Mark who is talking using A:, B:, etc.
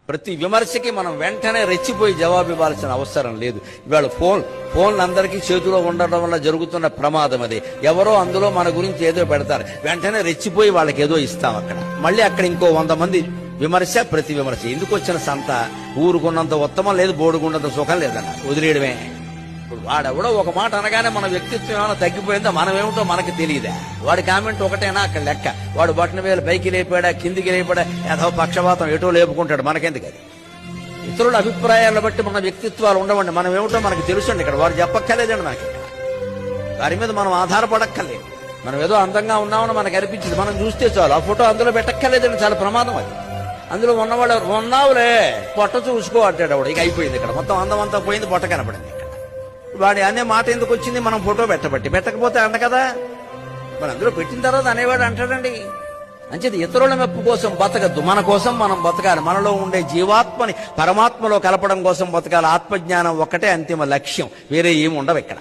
A: ప్రతి విమర్శకి మనం వెంటనే రెచ్చిపోయి జవాబు ఇవ్వాల్సిన అవసరం లేదు. ఇవాళ ఫోన్లు అందరికీ చేతిలో ఉండడం వల్ల జరుగుతున్న ప్రమాదం అది. ఎవరో అందులో మన గురించి ఏదో పెడతారు, వెంటనే రెచ్చిపోయి వాళ్ళకి ఏదో ఇస్తాం. మళ్ళీ అక్కడ ఇంకో 100 మంది విమర్శ, ప్రతి విమర్శ. ఎందుకు వచ్చిన సంత? ఊరుకున్నంత ఉత్తమం లేదు, బోడుకున్నంత సుఖం లేదన్న వదిలేయడమే. ఇప్పుడు వాడెవడో ఒక మాట అనగానే మన వ్యక్తిత్వం ఏమైనా తగ్గిపోయిందో, మనం ఏమిటో మనకి తెలియదా? వాడి కామెంట్ ఒకటేనా అక్కడ లెక్క? వాడు బట్టన వేలు పైకి లేపాడా, కిందికి లేపాడా, ఏదో పక్షపాతం ఎటో లేపుకుంటాడు, మనకెందుకు అది? ఇతరుల అభిప్రాయాలను బట్టి మన వ్యక్తిత్వాలు ఉండవండి. మనం ఏమిటో మనకు తెలుసండి. ఇక్కడ వాడు చెప్పక్కర్లేదండి మనకి. వారి మీద మనం ఆధారపడక్కర్లేదు. మనం ఏదో అందంగా ఉన్నామని మనకు అనిపించింది, మనం చూస్తే చాలు. ఆ ఫోటో అందులో పెట్టక్కర్లేదండి, చాలా ప్రమాదం అది. అందులో ఉన్నవాడు ఉన్నావులే పొట్ట చూసుకో అంటాడు వాడు. ఇక అయిపోయింది, ఇక్కడ మొత్తం అందం అంతా పోయింది, పొట్ట కనపడింది. వాడి అనే మాట ఎందుకు వచ్చింది? మనం ఫోటో పెట్టకపోతే అంట కదా. మరి అందులో పెట్టిన తర్వాత అనేవాడు అంటాడండి. అంచేది ఇతరుల మెప్పు కోసం బతకద్దు, మన కోసం మనం బతకాలి. మనలో ఉండే జీవాత్మని పరమాత్మలో కలపడం కోసం బతకాలి. ఆత్మజ్ఞానం ఒక్కటే అంతిమ లక్ష్యం, వేరే ఏమి ఉండవు ఇక్కడ.